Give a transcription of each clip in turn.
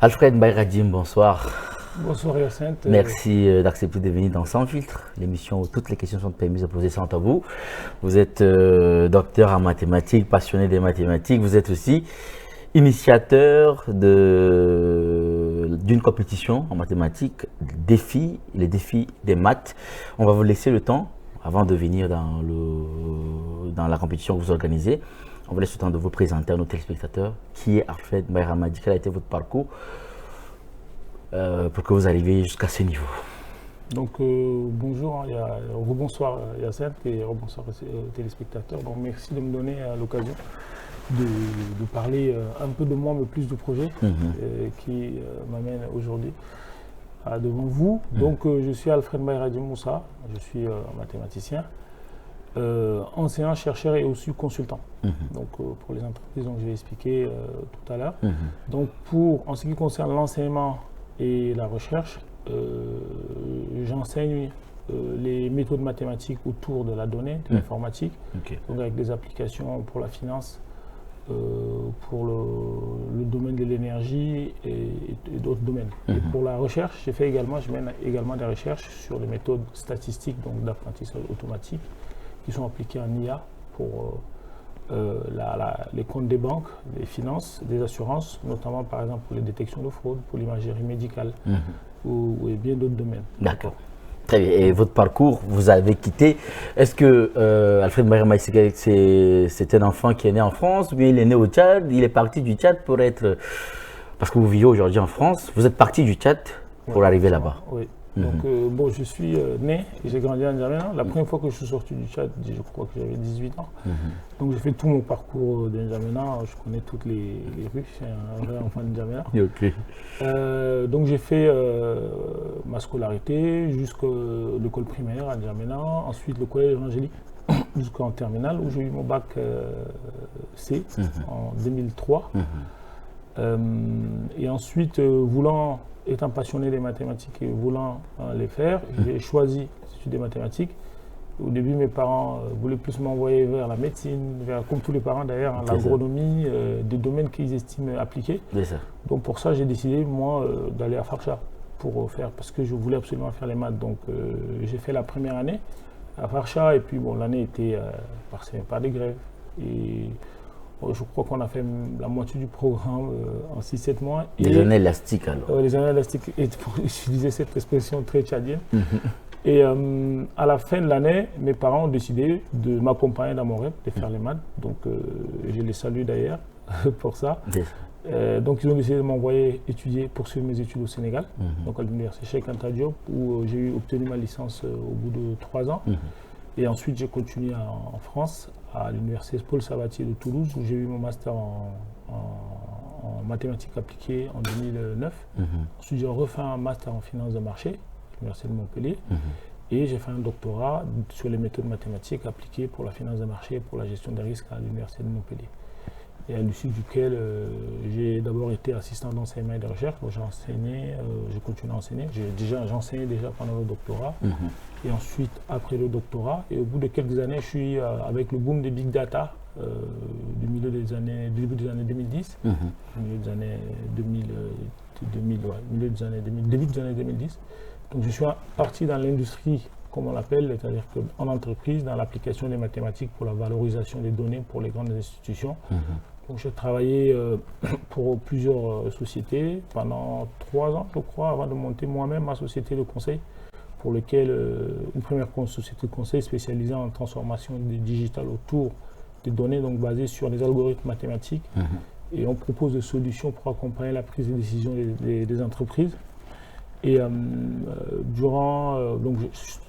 Alfred Bayradim, bonsoir. Bonsoir Hyacinthe. Merci d'accepter de venir dans Sans Filtre, l'émission où toutes les questions sont permises de poser sans tabou. Vous êtes docteur en mathématiques, passionné des mathématiques. Vous êtes aussi initiateur d'une compétition en mathématiques, les défis des maths. On va vous laisser le temps, avant de venir dans la compétition que vous organisez, on vous laisse le temps de vous présenter à nos téléspectateurs. Qui est Alfred Bayradim? Quel a été votre parcours pour que vous arriviez jusqu'à ce niveau? Donc bonjour, rebonsoir Hyacinthe et rebonsoir aux téléspectateurs. Donc merci de me donner l'occasion de parler un peu de moi, mais plus du projet qui m'amène aujourd'hui devant vous. Donc je suis Alfred Bayradim Moussa, je suis mathématicien, enseignant, chercheur et aussi consultant. Donc pour les entreprises, donc je vais expliquer tout à l'heure. Donc en ce qui concerne l'enseignement et la recherche, j'enseigne les méthodes mathématiques autour de la donnée, de l'informatique, donc avec des applications pour la finance, pour le domaine de l'énergie et d'autres domaines. Et pour la recherche, je mène également des recherches sur les méthodes statistiques, donc d'apprentissage automatique, qui sont appliquées en IA pour les comptes des banques, des finances, des assurances, notamment par exemple pour les détections de fraude, pour l'imagerie médicale et bien d'autres domaines. D'accord. Très bien. Et votre parcours, vous avez quitté. Est-ce que Alfred Bayradim, c'est un enfant qui est né en France, ou bien il est né au Tchad, il est parti du Tchad pour être... Parce que vous vivez aujourd'hui en France, vous êtes parti du Tchad pour arriver là-bas. Oui. Donc bon, je suis né et j'ai grandi en N'Djamena. La première fois que je suis sorti du Tchad, je crois que j'avais 18 ans. Donc j'ai fait tout mon parcours d'N'Djamena. Je connais toutes les rues. Je suis un vrai enfant de N'Djamena. Donc j'ai fait ma scolarité jusqu'à l'école primaire à N'Djamena. Ensuite le collège évangélique jusqu'en terminale où j'ai eu mon bac C en 2003. Et ensuite, étant passionné des mathématiques et voulant les faire, j'ai choisi d'étudier des mathématiques. Au début, mes parents voulaient plus m'envoyer vers la médecine, comme tous les parents d'ailleurs, l'agronomie, des domaines qu'ils estiment appliqués. Donc pour ça, j'ai décidé, moi, d'aller à Farsha parce que je voulais absolument faire les maths. Donc j'ai fait la première année à Farsha et puis bon, l'année était parsemée par des grèves. Et je crois qu'on a fait la moitié du programme en 6-7 mois. Les années élastiques alors. Les années élastiques, et pour utiliser cette expression très tchadienne. Et à la fin de l'année, mes parents ont décidé de m'accompagner dans mon rêve, de faire les maths. Donc je les salue d'ailleurs pour ça. Donc ils ont décidé de m'envoyer poursuivre mes études au Sénégal, donc à l'université Cheikh Anta Diop, où j'ai obtenu ma licence au bout de 3 ans. Et ensuite j'ai continué en France, à l'université Paul Sabatier de Toulouse, où j'ai eu mon master en mathématiques appliquées en 2009. Ensuite, j'ai refait un master en finance de marché à l'université de Montpellier. Et j'ai fait un doctorat sur les méthodes mathématiques appliquées pour la finance de marché et pour la gestion des risques à l'université de Montpellier. Et à l'issue duquel j'ai d'abord été assistant d'enseignement et de recherche. J'ai enseigné, j'ai continué à enseigner. J'enseignais déjà pendant le doctorat. Et ensuite, après le doctorat, et au bout de quelques années, je suis avec le boom des big data du début des années 2010, début des années 2010. Donc je suis parti dans l'industrie, comme on l'appelle, c'est-à-dire en entreprise, dans l'application des mathématiques pour la valorisation des données pour les grandes institutions. Donc j'ai travaillé pour plusieurs sociétés pendant 3 ans, je crois, avant de monter moi-même ma société de conseil, pour lequel une première société de conseil spécialisée en transformation digitale autour des données, donc basées sur les algorithmes mathématiques. Et on propose des solutions pour accompagner la prise de décision des entreprises. Et donc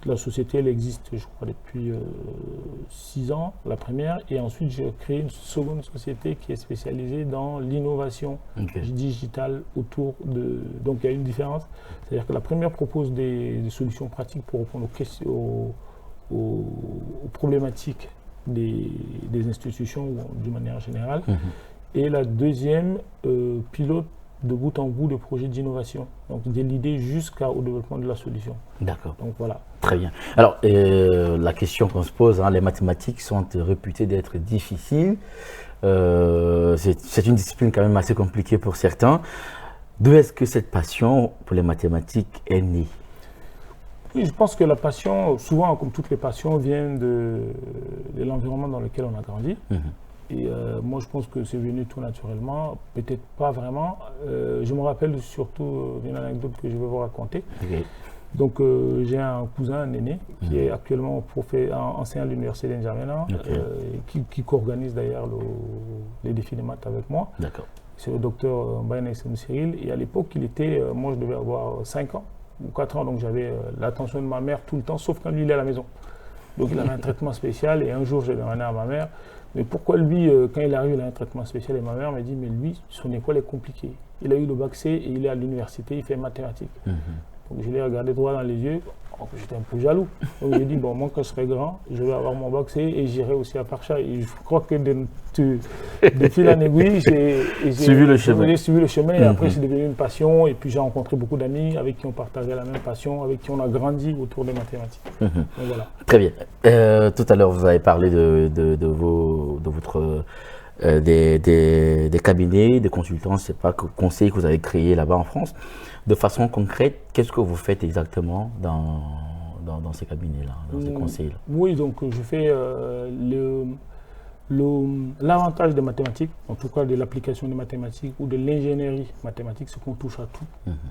la société, elle existe, je crois, depuis 6 ans, la première. Et ensuite, j'ai créé une seconde société qui est spécialisée dans l'innovation digitale autour de... Donc, il y a une différence. C'est-à-dire que la première propose des solutions pratiques pour répondre aux problématiques des institutions d'une manière générale. Et la deuxième pilote de bout en bout de projets d'innovation, donc de l'idée jusqu'au développement de la solution. D'accord. Donc voilà. Très bien. Alors, la question qu'on se pose, les mathématiques sont réputées d'être difficiles. C'est une discipline quand même assez compliquée pour certains. D'où est-ce que cette passion pour les mathématiques est née? Oui, je pense que la passion, souvent, comme toutes les passions, vient de l'environnement dans lequel on a grandi. Et moi, je pense que c'est venu tout naturellement, peut-être pas vraiment. Je me rappelle surtout d'une anecdote que je vais vous raconter. Okay. Donc, j'ai un cousin, un aîné, qui est actuellement enseignant à l'université d'Injamena, qui co-organise d'ailleurs les défis de maths avec moi. D'accord. C'est le docteur Mbaye Cyril. Et à l'époque, moi, je devais avoir 5 ans ou 4 ans, donc j'avais l'attention de ma mère tout le temps, sauf quand lui, il est à la maison. Donc, il avait un traitement spécial. Et un jour, j'ai demandé à ma mère, mais pourquoi lui, quand il arrive, il a un traitement spécial? Et ma mère m'a dit, mais lui, son école est compliquée. Il a eu le bac C et il est à l'université, il fait mathématiques. Donc je l'ai regardé droit dans les yeux, j'étais un peu jaloux. Donc j'ai dit, bon, moi quand je serai grand, je vais avoir mon bac C et j'irai aussi à Parcha. Et je crois que de fil en aiguille, j'ai suivi le chemin. J'ai suivi le chemin et après c'est devenu une passion. Et puis j'ai rencontré beaucoup d'amis avec qui on partageait la même passion, avec qui on a grandi autour des mathématiques. Donc, voilà. Très bien. Tout à l'heure, vous avez parlé des cabinets, des consultants, je ne sais pas, conseils que vous avez créés là-bas en France. De façon concrète, qu'est-ce que vous faites exactement dans ces cabinets-là, dans ces conseils-là? Oui, donc je fais l'avantage des mathématiques, en tout cas de l'application des mathématiques ou de l'ingénierie mathématique, c'est qu'on touche à tout.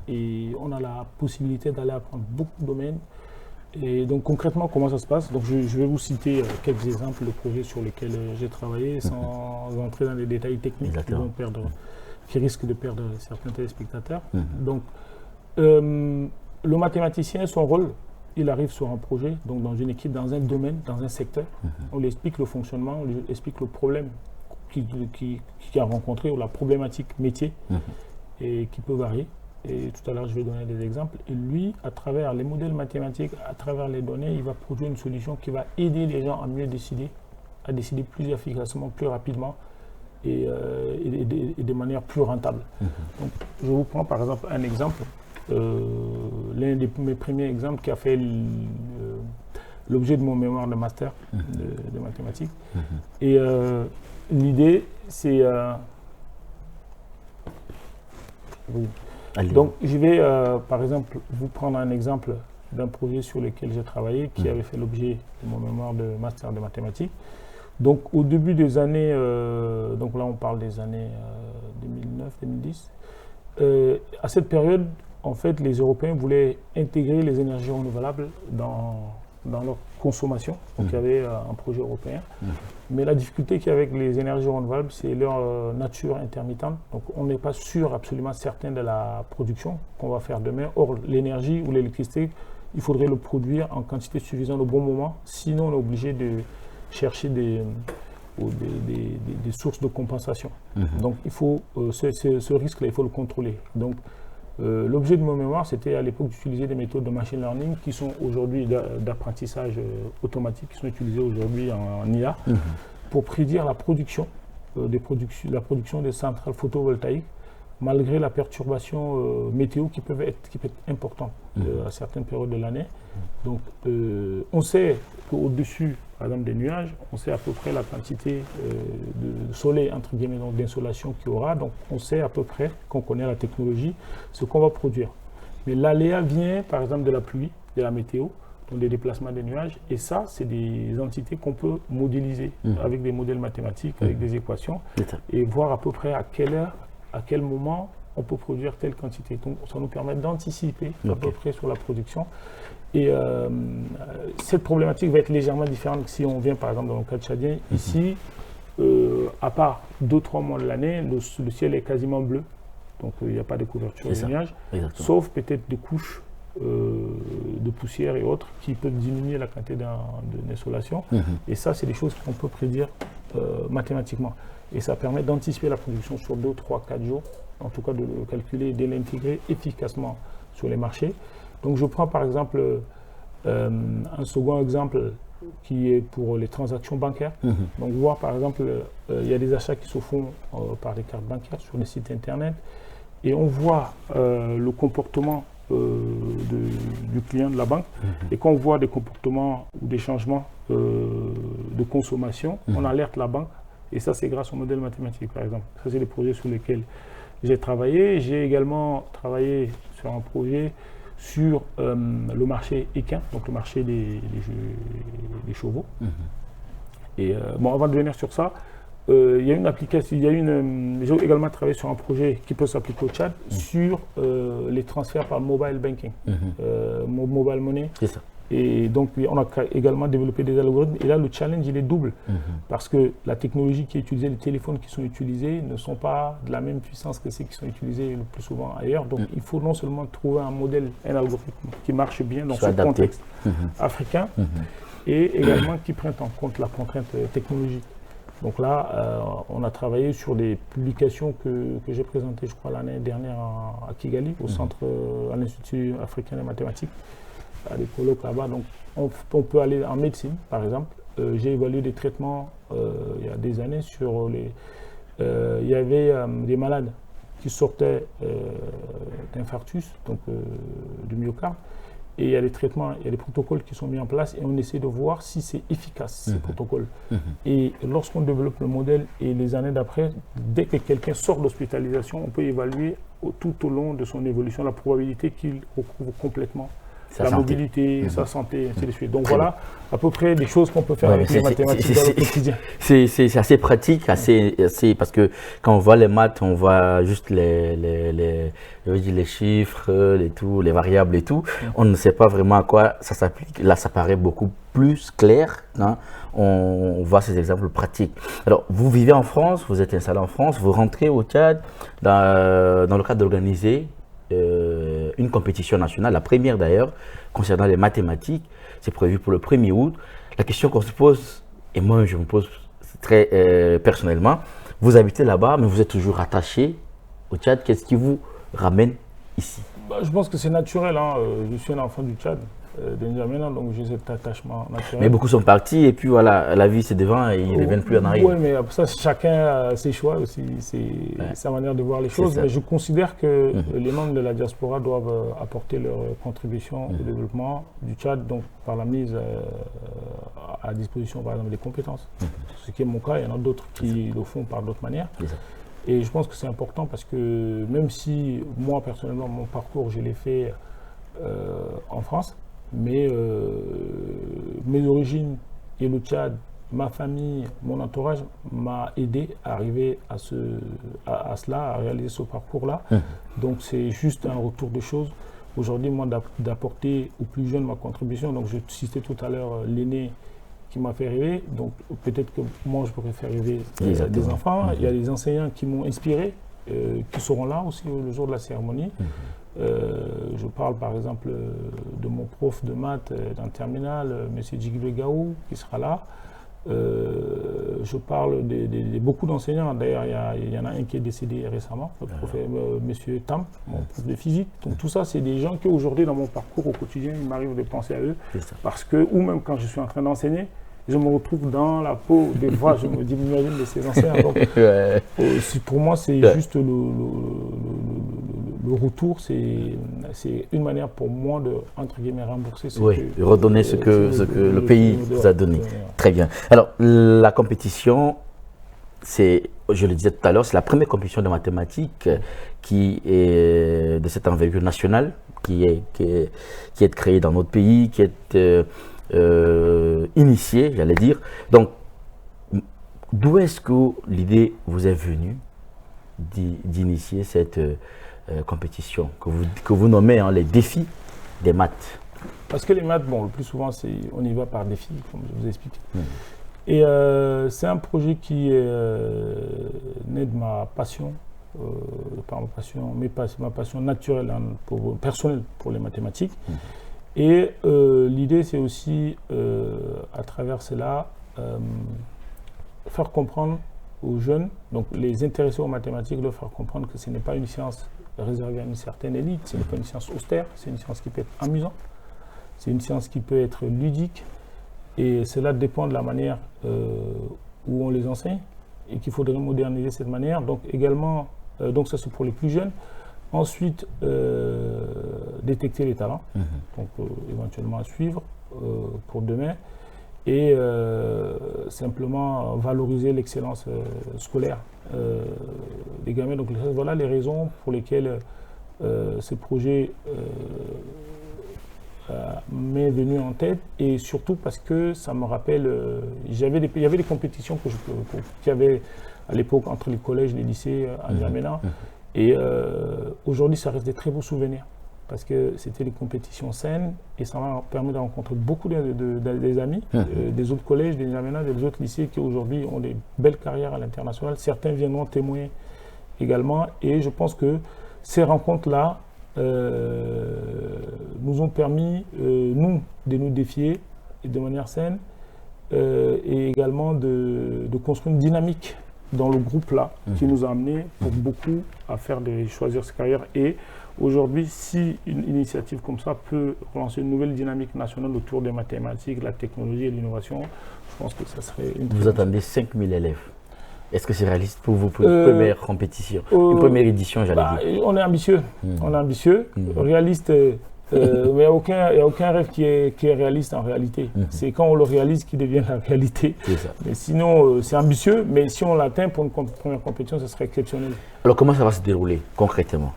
Et on a la possibilité d'aller apprendre beaucoup de domaines. Et donc concrètement, comment ça se passe? Donc je vais vous citer quelques exemples de projets sur lesquels j'ai travaillé sans entrer dans les détails techniques qui risquent de perdre certains téléspectateurs. Donc le mathématicien, son rôle, il arrive sur un projet, donc dans une équipe, dans un domaine, dans un secteur. On lui explique le fonctionnement, on lui explique le problème qu'il a rencontré ou la problématique métier et qui peut varier. Et tout à l'heure, je vais donner des exemples. Et lui, à travers les modèles mathématiques, à travers les données, il va produire une solution qui va aider les gens à mieux décider, à décider plus efficacement, plus rapidement et de manière plus rentable. Donc, je vous prends par exemple un exemple. L'un de mes premiers exemples qui a fait l'objet de mon mémoire de master de mathématiques. Et l'idée, c'est... oui. Donc, je vais, par exemple, vous prendre un exemple d'un projet sur lequel j'ai travaillé, qui avait fait l'objet de mon mémoire de master de mathématiques. Donc, au début des années, donc là, on parle des années 2009-2010, à cette période, en fait, les Européens voulaient intégrer les énergies renouvelables dans leur consommation. Donc, il y avait un projet européen. Mais la difficulté qu'il y a avec les énergies renouvelables, c'est leur nature intermittente. Donc, on n'est pas sûr, absolument certain de la production qu'on va faire demain. Or, l'énergie ou l'électricité, il faudrait le produire en quantité suffisante au bon moment. Sinon, on est obligé de chercher des sources de compensation. Donc, il faut, ce risque-là, il faut le contrôler. Donc, l'objet de mon mémoire, c'était à l'époque d'utiliser des méthodes de machine learning qui sont aujourd'hui d'apprentissage automatique, qui sont utilisées aujourd'hui en IA, pour prédire la production des centrales photovoltaïques, malgré la perturbation météo qui peut être importante à certaines périodes de l'année. Donc, on sait qu'au-dessus, par exemple, des nuages, on sait à peu près la quantité de soleil, entre guillemets, d'insolation qu'il y aura. Donc, on sait à peu près, qu'on connaît la technologie, ce qu'on va produire. Mais l'aléa vient, par exemple, de la pluie, de la météo, donc des déplacements des nuages. Et ça, c'est des entités qu'on peut modéliser avec des modèles mathématiques, avec des équations, et voir à peu près à quelle heure, à quel moment on peut produire telle quantité. Donc, ça nous permet d'anticiper à peu près sur la production. Et cette problématique va être légèrement différente si on vient par exemple dans le cas tchadien. Ici, à part 2-3 mois de l'année, le ciel est quasiment bleu. Donc il n'y a pas de couverture de nuages, sauf peut-être des couches de poussière et autres qui peuvent diminuer la quantité d'insolation. Et ça, c'est des choses qu'on peut prédire mathématiquement. Et ça permet d'anticiper la production sur 2, 3, 4 jours, en tout cas de le calculer et de l'intégrer efficacement sur les marchés. Donc je prends par exemple un second exemple qui est pour les transactions bancaires. Donc voir par exemple, il y a des achats qui se font par des cartes bancaires sur les sites internet et on voit le comportement du client de la banque et quand on voit des comportements ou des changements de consommation, on alerte la banque et ça c'est grâce au modèle mathématique par exemple. Ça c'est des projets sur lesquels j'ai travaillé. J'ai également travaillé sur un projet sur le marché équin, donc le marché des chevaux. Et bon, avant de venir sur ça, il y a une application, j'ai également travaillé sur un projet qui peut s'appliquer au Tchad sur les transferts par mobile banking, mobile money. C'est ça. Et donc, on a également développé des algorithmes. Et là, le challenge, il est double. Parce que la technologie qui est utilisée, les téléphones qui sont utilisés ne sont pas de la même puissance que ceux qui sont utilisés le plus souvent ailleurs. Donc, il faut non seulement trouver un modèle, un algorithme qui marche bien dans ce contexte africain et également qui prenne en compte la contrainte technologique. Donc là, on a travaillé sur des publications que j'ai présentées, je crois, l'année dernière à Kigali, au centre, à l'Institut africain des mathématiques, à des colloques là-bas. Donc, on peut aller en médecine, par exemple. J'ai évalué des traitements il y a des années sur les... il y avait des malades qui sortaient d'infarctus, donc du myocarde. Et il y a des traitements, il y a des protocoles qui sont mis en place et on essaie de voir si c'est efficace, ces protocoles. Et lorsqu'on développe le modèle et les années d'après, dès que quelqu'un sort d'hospitalisation, on peut évaluer tout au long de son évolution la probabilité qu'il recouvre complètement la mobilité, sa santé, ainsi de suite. Donc voilà à peu près des choses qu'on peut faire avec les mathématiques dans le quotidien. C'est assez pratique, assez, parce que quand on voit les maths, on voit juste les chiffres, les variables et tout. On ne sait pas vraiment à quoi ça s'applique. Là, ça paraît beaucoup plus clair. Hein. On voit ces exemples pratiques. Alors, vous vivez en France, vous êtes installé en France, vous rentrez au Tchad dans le cadre d'organiser une compétition nationale, la première d'ailleurs, concernant les mathématiques. C'est prévu pour le 1er août. La question qu'on se pose, et moi je me pose très personnellement, vous habitez là-bas, mais vous êtes toujours attaché au Tchad. Qu'est-ce qui vous ramène ici? Je pense que c'est naturel. Hein. Je suis un enfant du Tchad. Maintenant, donc j'ai cet attachement naturel. Mais beaucoup sont partis et puis voilà, la vie c'est devant et ils ne reviennent plus en arrière. Oui, mais ça, chacun a ses choix aussi, c'est sa manière de voir les choses. Mais je considère que les membres de la diaspora doivent apporter leur contribution au développement du Tchad, donc par la mise à disposition, par exemple, des compétences. Ce qui est mon cas, il y en a d'autres qui le font par d'autres manières. Et je pense que c'est important parce que même si moi, personnellement, mon parcours, je l'ai fait en France, mais mes origines et le Tchad, ma famille, mon entourage m'a aidé à arriver à cela, à réaliser ce parcours-là. Donc c'est juste un retour de choses. Aujourd'hui, moi, d'apporter aux plus jeunes ma contribution. Donc je citais tout à l'heure l'aîné qui m'a fait rêver. Donc peut-être que moi, je pourrais faire rêver des enfants. Il y a des enseignants qui m'ont inspiré, qui seront là aussi le jour de la cérémonie. Je parle par exemple de mon prof de maths en terminale, M. Djigbe Gaou, qui sera là. Je parle de beaucoup d'enseignants. D'ailleurs, il y en a un qui est décédé récemment, le prof, M. Tam, mon prof de physique. Donc tout ça, c'est des gens qui aujourd'hui, dans mon parcours au quotidien, il m'arrive de penser à eux. Parce que, ou même quand je suis en train d'enseigner, je me retrouve dans la peau, des fois, je me dis, imagine de ces enseignants. Donc, pour moi, c'est juste le retour, c'est une manière pour moi de, entre guillemets, rembourser ce de redonner ce que le pays vous a donné. Très bien. Alors, la compétition, c'est, je le disais tout à l'heure, c'est la première compétition de mathématiques qui est de cette envergure nationale, qui est créée dans notre pays, qui est initié, j'allais dire. Donc, d'où est-ce que l'idée vous est venue d'initier cette compétition que vous nommez les défis des maths? Parce que les maths, bon, le plus souvent, on y va par défi, comme je vous ai expliqué. Et c'est un projet qui est né de ma passion, ma passion naturelle, personnelle pour les mathématiques. Et l'idée, c'est aussi, à travers cela, faire comprendre aux jeunes, donc les intéressés aux mathématiques, leur faire comprendre que ce n'est pas une science réservée à une certaine élite, ce n'est pas une science austère, c'est une science qui peut être amusante, c'est une science qui peut être ludique, et cela dépend de la manière où on les enseigne, et qu'il faudrait moderniser cette manière. Donc également, donc ça c'est pour les plus jeunes. Ensuite, détecter les talents, donc éventuellement à suivre pour demain, et simplement valoriser l'excellence scolaire des gamins. Donc voilà les raisons pour lesquelles ce projet m'est venu en tête, et surtout parce que ça me rappelle, il y avait des compétitions qu'il y avait à l'époque entre les collèges et les lycées à N'Djamena, et aujourd'hui ça reste des très beaux souvenirs parce que c'était des compétitions saines et ça m'a permis de rencontrer beaucoup des amis des autres collèges, des N'Djamena, des autres lycées qui aujourd'hui ont des belles carrières à l'international. Certains viendront témoigner également, et je pense que ces rencontres-là nous ont permis, nous, de nous défier de manière saine et également de construire une dynamique dans le groupe-là qui nous a amené pour beaucoup à choisir cette carrière. Et aujourd'hui, si une initiative comme ça peut relancer une nouvelle dynamique nationale autour des mathématiques, la technologie et l'innovation, je pense que ça serait une... Vous attendez 5000 élèves. Est-ce que c'est réaliste pour vous pour une première compétition, une première édition, j'allais dire? On est ambitieux. On est ambitieux. Réaliste, mais il n'y a aucun rêve qui est réaliste en réalité. C'est quand on le réalise qu'il devient la réalité. Mais sinon, c'est ambitieux, mais si on l'atteint pour une première compétition, ce serait exceptionnel. Alors comment ça va se dérouler concrètement?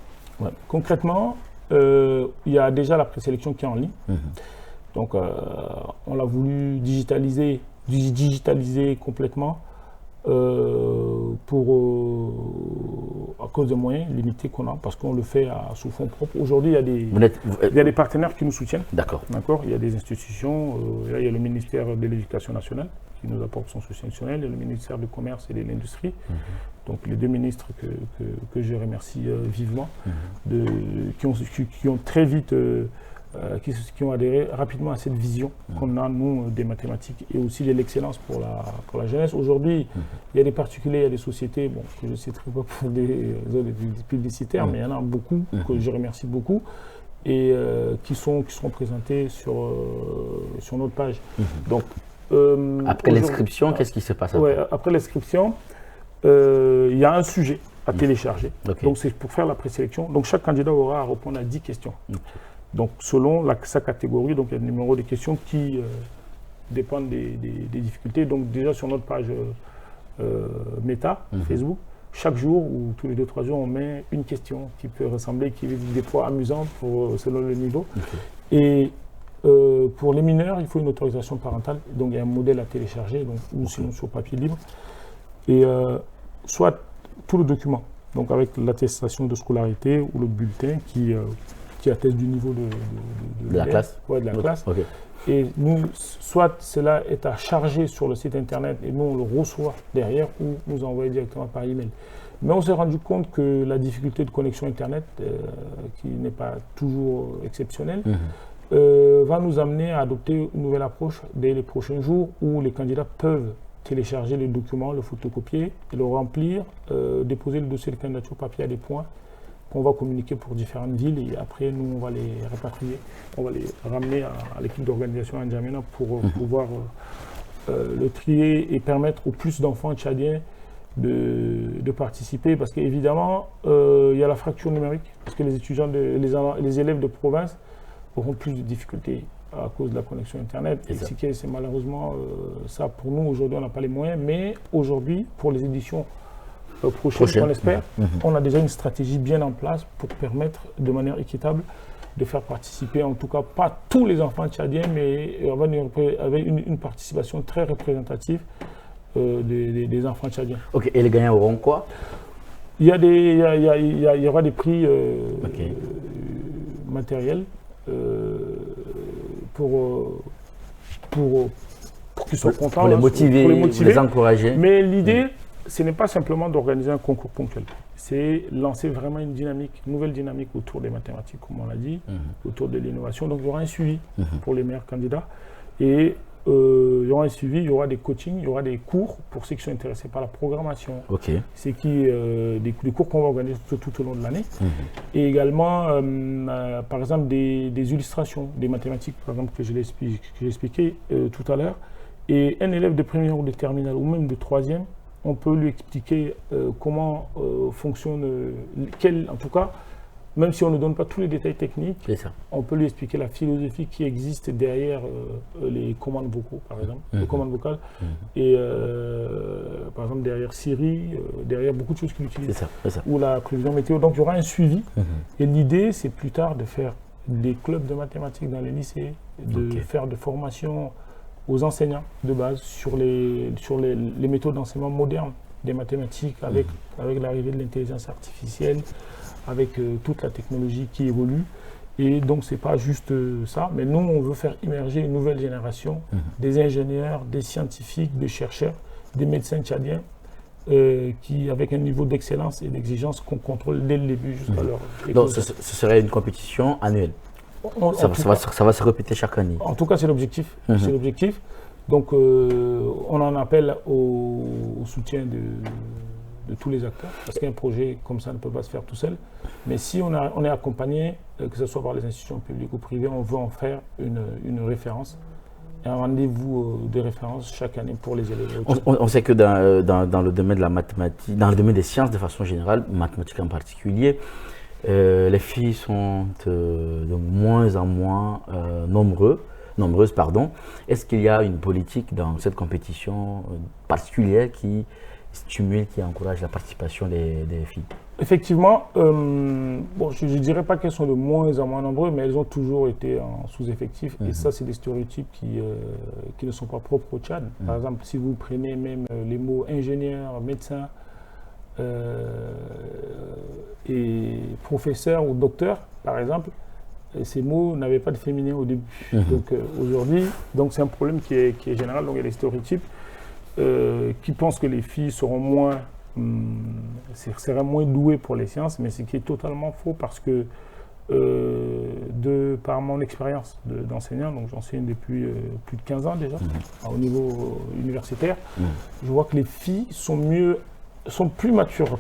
Concrètement, il y a déjà la présélection qui est en ligne. Donc, on l'a voulu digitaliser complètement. À cause des moyens limités qu'on a, parce qu'on le fait sous fonds propres. Aujourd'hui, il y a des partenaires qui nous soutiennent. D'accord. Il y a des institutions, il y a le ministère de l'Éducation nationale qui nous apporte son soutien national, et le ministère du Commerce et de l'Industrie. Donc les deux ministres que je remercie vivement, qui ont très vite... qui ont adhéré rapidement à cette vision qu'on a, nous, des mathématiques et aussi de l'excellence pour la jeunesse. Aujourd'hui, il y a des particuliers, il y a des sociétés, bon, que je ne citerai pas pour des zones publicitaires, mais il y en a beaucoup, que je remercie beaucoup, et qui seront présentés sur notre page. Donc, après l'inscription, qu'est-ce qui se passe après? Après l'inscription, il y a un sujet à télécharger. Donc, c'est pour faire la présélection. Donc, chaque candidat aura à répondre à 10 questions. Donc, selon sa catégorie, donc il y a le numéro de questions qui dépendent des difficultés. Donc, déjà sur notre page Meta, Facebook, chaque jour ou tous les 2-3 jours, on met une question qui peut ressembler, qui est des fois amusante selon le niveau. Et pour les mineurs, il faut une autorisation parentale. Donc, il y a un modèle à télécharger, ou sinon sur papier libre. Et soit tout le document, donc avec l'attestation de scolarité ou le bulletin qui atteste du niveau de la classe. De la classe. Et nous, soit cela est à charger sur le site internet et nous on le reçoit derrière, ou nous envoyer directement par email. Mais on s'est rendu compte que la difficulté de connexion internet, qui n'est pas toujours exceptionnelle, va nous amener à adopter une nouvelle approche dès les prochains jours, où les candidats peuvent télécharger les documents, le photocopier et le remplir, déposer le dossier de candidature papier à des points qu'on va communiquer pour différentes villes, et après nous on va les répatrier, on va les ramener à l'équipe d'organisation à N'Djamena pour pouvoir le trier et permettre au plus d'enfants tchadiens de participer, parce qu'évidemment il y a la fracture numérique, parce que les étudiants, les élèves de province auront plus de difficultés à cause de la connexion internet, et c'est malheureusement ça pour nous. Aujourd'hui on n'a pas les moyens, mais aujourd'hui pour les éditions prochaine, on espère, on a déjà une stratégie bien en place pour permettre de manière équitable de faire participer, en tout cas pas tous les enfants tchadiens, mais avec une participation très représentative des enfants tchadiens. Ok, et les gagnants auront quoi? Il y aura des prix matériels pour qu'ils soient contents. Pour les motiver, pour les encourager. Mais l'idée, ce n'est pas simplement d'organiser un concours ponctuel, c'est lancer vraiment une nouvelle dynamique autour des mathématiques, comme on l'a dit, autour de l'innovation. Donc il y aura un suivi pour les meilleurs candidats, et il y aura un suivi, il y aura des coachings, il y aura des cours pour ceux qui sont intéressés par la programmation. C'est des cours qu'on va organiser tout au long de l'année. Et également, par exemple, des illustrations, des mathématiques, par exemple, que j'ai expliqué tout à l'heure. Et un élève de première ou de terminale, ou même de troisième, on peut lui expliquer comment fonctionne, en tout cas, même si on ne donne pas tous les détails techniques, ça. on peut lui expliquer la philosophie qui existe derrière les commandes vocaux, par exemple, les commandes vocales, et par exemple derrière Siri, derrière beaucoup de choses qu'il utilise, ou la prévision météo. Donc il y aura un suivi, et l'idée c'est plus tard de faire des clubs de mathématiques dans les lycées, de faire des formations aux enseignants de base sur les méthodes d'enseignement modernes des mathématiques avec l'arrivée de l'intelligence artificielle, avec toute la technologie qui évolue. Et donc, ce n'est pas juste ça, mais nous, on veut faire émerger une nouvelle génération des ingénieurs, des scientifiques, des chercheurs, des médecins tchadiens, qui, avec un niveau d'excellence et d'exigence qu'on contrôle dès le début jusqu'à leur école. Donc, ce serait une compétition annuelle. Ça va se répéter chaque année. En tout cas, c'est l'objectif. C'est l'objectif. Donc, on en appelle au soutien de tous les acteurs, parce qu'un projet comme ça ne peut pas se faire tout seul. Mais si on est accompagné, que ce soit par les institutions publiques ou privées, on veut en faire une référence, et un rendez-vous de référence chaque année pour les élèves. On sait que dans le domaine de la mathématique, dans le domaine des sciences de façon générale, mathématiques en particulier, les filles sont de moins en moins nombreuses. Est-ce qu'il y a une politique dans cette compétition particulière qui stimule, qui encourage la participation des filles? Effectivement, bon, je ne dirais pas qu'elles sont de moins en moins nombreuses, mais elles ont toujours été en sous-effectif. Et ça, c'est des stéréotypes qui ne sont pas propres au Tchad. Par exemple, si vous prenez même les mots ingénieur, médecin et professeur ou docteur, par exemple, ces mots n'avaient pas de féminin au début. Donc aujourd'hui, c'est un problème qui est général. Donc il y a des stéréotypes qui pensent que les filles seront seraient moins douées pour les sciences, mais ce qui est totalement faux parce que par mon expérience d'enseignant, donc j'enseigne depuis plus de 15 ans déjà, au niveau universitaire, je vois que les filles sont plus matures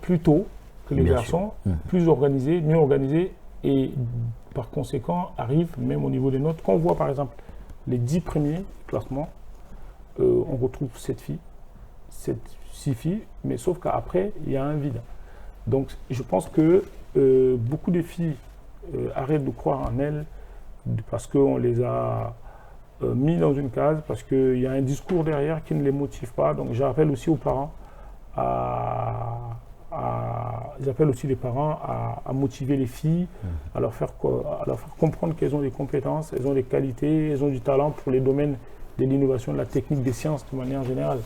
plus tôt que les garçons, plus organisées, mieux organisées, et par conséquent arrivent même au niveau des notes. Quand on voit par exemple les 10 premiers classements, on retrouve 6 filles, mais sauf qu'après il y a un vide. Donc je pense que beaucoup de filles arrêtent de croire en elles parce qu'on les a mis dans une case, parce qu'il y a un discours derrière qui ne les motive pas. Donc j'appelle aussi aux parents j'appelle aussi les parents à motiver les filles, à leur faire comprendre qu'elles ont des compétences, elles ont des qualités, elles ont du talent pour les domaines de l'innovation, de la technique, des sciences de manière générale.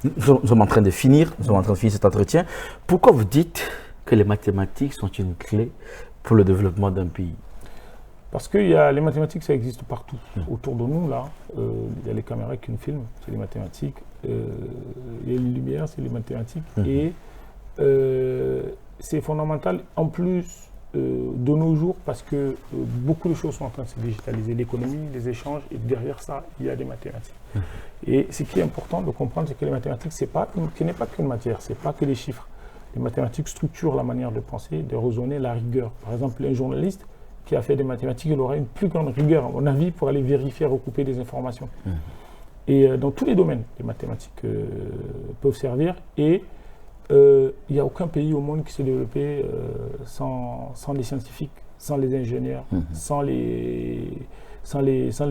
Nous sommes en train de finir cet entretien. Pourquoi vous dites que les mathématiques sont une clé pour le développement d'un pays? Parce que les mathématiques, ça existe partout. Autour de nous, là, il y a les caméras qui nous filment, c'est les mathématiques. Il y a les lumières, c'est les mathématiques. Et c'est fondamental en plus de nos jours parce que beaucoup de choses sont en train de se digitaliser, l'économie, les échanges, et derrière ça, il y a des mathématiques. Et ce qui est important de comprendre, c'est que les mathématiques, ce n'est pas qu'une matière, ce n'est pas que des chiffres. Les mathématiques structurent la manière de penser, de raisonner, la rigueur. Par exemple, un journaliste qui a fait des mathématiques, il aura une plus grande rigueur, à mon avis, pour aller vérifier, recouper des informations. Et dans tous les domaines, les mathématiques peuvent servir. Et il n'y a aucun pays au monde qui s'est développé sans les scientifiques, sans les ingénieurs, sans les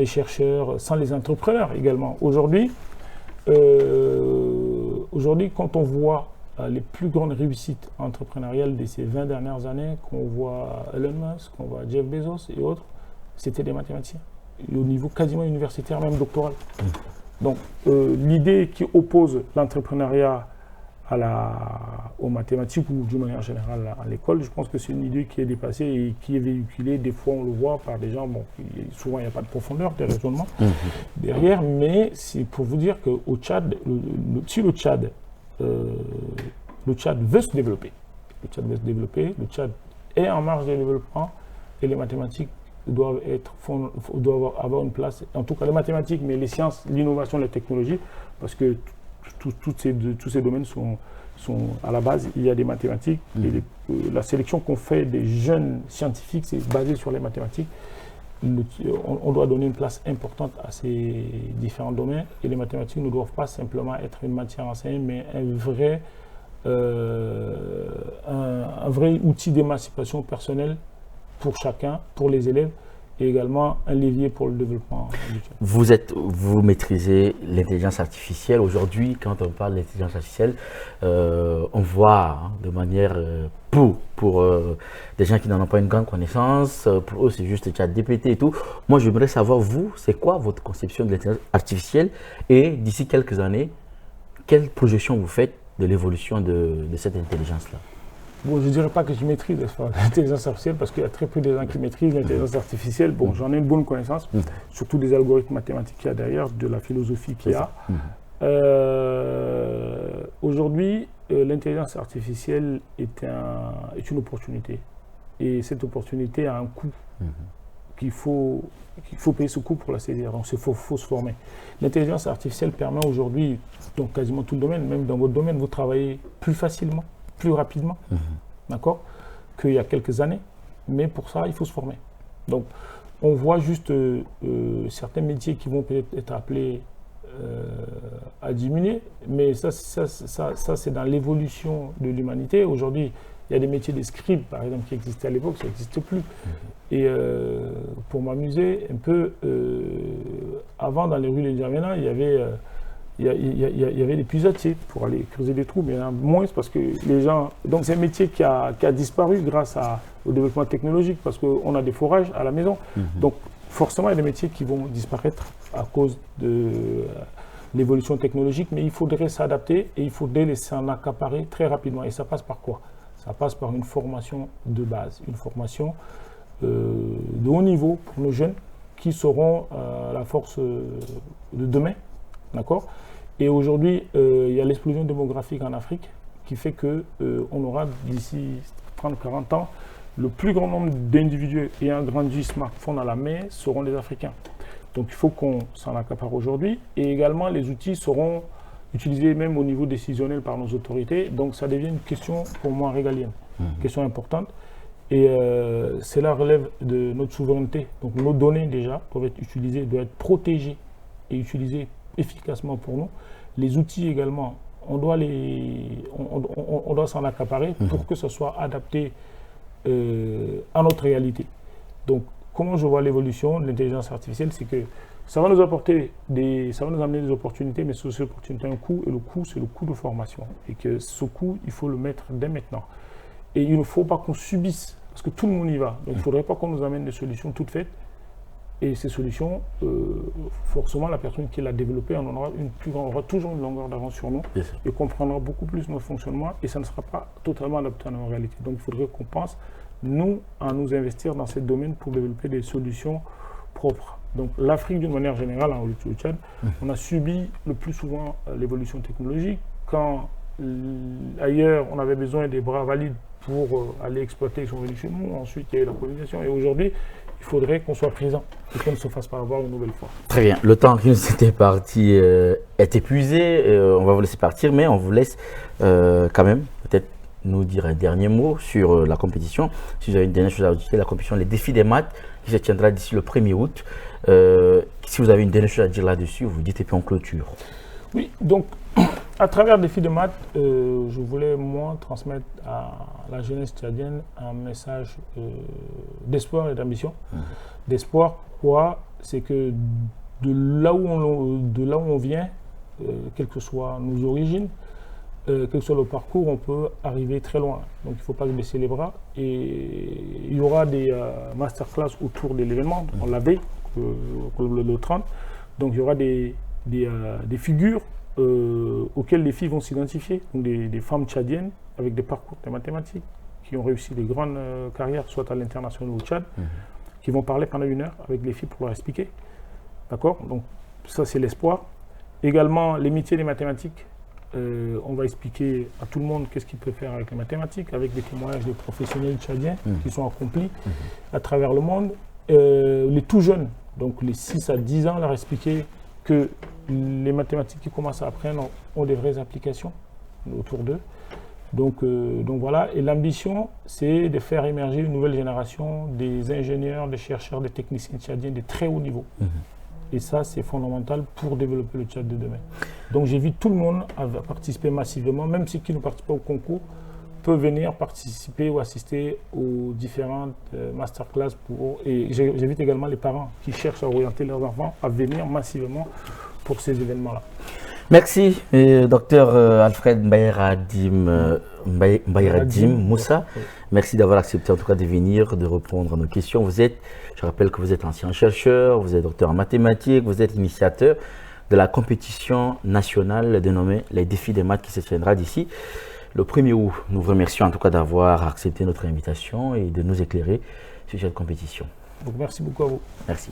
chercheurs, sans les entrepreneurs également. Aujourd'hui, quand on voit les plus grandes réussites entrepreneuriales de ces 20 dernières années, qu'on voit Elon Musk, qu'on voit Jeff Bezos et autres, c'était des mathématiciens, et au niveau quasiment universitaire, même doctoral. Donc l'idée qui oppose l'entrepreneuriat aux mathématiques ou d'une manière générale à l'école, je pense que c'est une idée qui est dépassée et qui est véhiculée. Des fois, on le voit par des gens, bon, souvent il n'y a pas de profondeur, des raisonnements derrière, mais c'est pour vous dire qu'au Tchad, si le Tchad veut se développer, le Tchad est en marge de développement et les mathématiques doivent avoir une place, en tout cas les mathématiques, mais les sciences, l'innovation, la technologie, parce que tous ces domaines sont à la base, il y a des mathématiques. Et la sélection qu'on fait des jeunes scientifiques, c'est basé sur les mathématiques. On doit donner une place importante à ces différents domaines. Et les mathématiques ne doivent pas simplement être une matière enseignée, mais un un vrai outil d'émancipation personnelle pour chacun, pour les élèves, et également un levier pour le développement du Tchad. Vous maîtrisez l'intelligence artificielle. Aujourd'hui, quand on parle d'intelligence artificielle, on voit de manière pour des gens qui n'en ont pas une grande connaissance, pour eux c'est juste ChatGPT et tout. Moi j'aimerais savoir, vous, c'est quoi votre conception de l'intelligence artificielle et d'ici quelques années, quelle projection vous faites de l'évolution de cette intelligence-là? Bon, je ne dirais pas que je maîtrise l'intelligence artificielle parce qu'il y a très peu de gens qui maîtrisent l'intelligence artificielle. Bon, j'en ai une bonne connaissance, surtout des algorithmes mathématiques qu'il y a derrière, de la philosophie qu'il y a. Aujourd'hui, l'intelligence artificielle est une opportunité. Et cette opportunité a un coût qu'il faut payer ce coût pour la saisir. Donc, il faut se former. L'intelligence artificielle permet aujourd'hui, dans quasiment tout le domaine, même dans votre domaine, vous travaillez plus facilement, plus rapidement, d'accord, qu'il y a quelques années. Mais pour ça, il faut se former. Donc, on voit juste certains métiers qui vont peut-être être appelés à diminuer, mais ça c'est dans l'évolution de l'humanité. Aujourd'hui, il y a des métiers de scribe, par exemple, qui existaient à l'époque, ça n'existe plus. Et pour m'amuser un peu, avant, dans les rues de N'Djamena, il y avait des puisatiers pour aller creuser des trous, mais il y en a moins parce que les gens... Donc c'est un métier qui a disparu grâce au développement technologique, parce qu'on a des forages à la maison. Donc forcément, il y a des métiers qui vont disparaître à cause de l'évolution technologique, mais il faudrait s'adapter et il faudrait les s'en accaparer très rapidement. Et ça passe par quoi? Ça passe par une formation de base, une formation de haut niveau pour nos jeunes qui seront la force de demain. D'accord? Et aujourd'hui, il y a l'explosion démographique en Afrique qui fait qu'on aura d'ici 30-40 ans, le plus grand nombre d'individus ayant grandi smartphone à la main seront les Africains. Donc il faut qu'on s'en accapare aujourd'hui. Et également, les outils seront utilisés même au niveau décisionnel par nos autorités. Donc ça devient une question pour moi régalienne, question importante. Et cela relève de notre souveraineté. Donc nos données déjà doivent être utilisées, doivent être protégées et utilisées efficacement pour nous. Les outils également, on doit s'en accaparer pour que ce soit adapté à notre réalité. Donc, comment je vois l'évolution de l'intelligence artificielle, c'est que ça va nous apporter ça va nous amener des opportunités, mais ces opportunités ont un coût, et le coût, c'est le coût de formation. Et que ce coût, il faut le mettre dès maintenant. Et il ne faut pas qu'on subisse, parce que tout le monde y va. Donc, il ne faudrait pas qu'on nous amène des solutions toutes faites. Et ces solutions, forcément, la personne qui l'a développée on aura toujours une longueur d'avance sur nous et comprendra beaucoup plus notre fonctionnement et ça ne sera pas totalement adapté à nos réalités. Donc, il faudrait qu'on pense, nous, à nous investir dans ce domaine pour développer des solutions propres. Donc, l'Afrique, d'une manière générale, au Tchad, on a subi le plus souvent l'évolution technologique. Quand ailleurs, on avait besoin des bras valides pour aller exploiter, ils sont venus chez nous. Ensuite, il y a eu la colonisation. Et aujourd'hui, il faudrait qu'on soit présent et qu'on ne se fasse pas avoir une nouvelle fois. Très bien. Le temps qui nous était parti est épuisé. On va vous laisser partir, mais on vous laisse quand même peut-être nous dire un dernier mot sur la compétition. Si vous avez une dernière chose à ajouter, la compétition Les Défis des Maths qui se tiendra d'ici le 1er août. Si vous avez une dernière chose à dire là-dessus, vous dites et puis on clôture. Oui, donc à travers les Défis de maths, je voulais moi transmettre à la jeunesse tchadienne un message d'espoir et d'ambition. D'espoir, quoi? C'est que de là où on vient, quelles que soient nos origines, quel que soit le parcours, on peut arriver très loin. Donc il ne faut pas se baisser les bras. Et il y aura des masterclass autour de l'événement, on l'avait, le 30. Donc il y aura des figures auxquelles les filles vont s'identifier, donc des femmes tchadiennes avec des parcours de mathématiques qui ont réussi des grandes carrières, soit à l'international ou au Tchad, qui vont parler pendant 1 heure avec les filles pour leur expliquer. D'accord? Donc ça c'est l'espoir. Également les métiers des mathématiques, on va expliquer à tout le monde qu'est-ce qu'ils peuvent faire avec les mathématiques, avec des témoignages de professionnels tchadiens qui sont accomplis à travers le monde. Les tout jeunes, donc les 6 à 10 ans, leur expliquer que les mathématiques qui commencent à apprendre ont des vraies applications autour d'eux. Donc voilà, et l'ambition, c'est de faire émerger une nouvelle génération des ingénieurs, des chercheurs, des techniciens tchadiens de très haut niveau. Et ça, c'est fondamental pour développer le Tchad de demain. Donc j'invite tout le monde à participer massivement, même ceux qui ne participent pas au concours, peut venir participer ou assister aux différentes masterclass. Et j'invite également les parents qui cherchent à orienter leurs enfants à venir massivement pour ces événements-là. Merci, docteur Alfred Mbayradim Moussa. Merci d'avoir accepté en tout cas de venir, de répondre à nos questions. Je rappelle que vous êtes ancien chercheur, vous êtes docteur en mathématiques, vous êtes initiateur de la compétition nationale dénommée Les Défis des maths qui se tiendra d'ici le 1er août. Nous vous remercions en tout cas d'avoir accepté notre invitation et de nous éclairer sur cette compétition. Donc merci beaucoup à vous. Merci.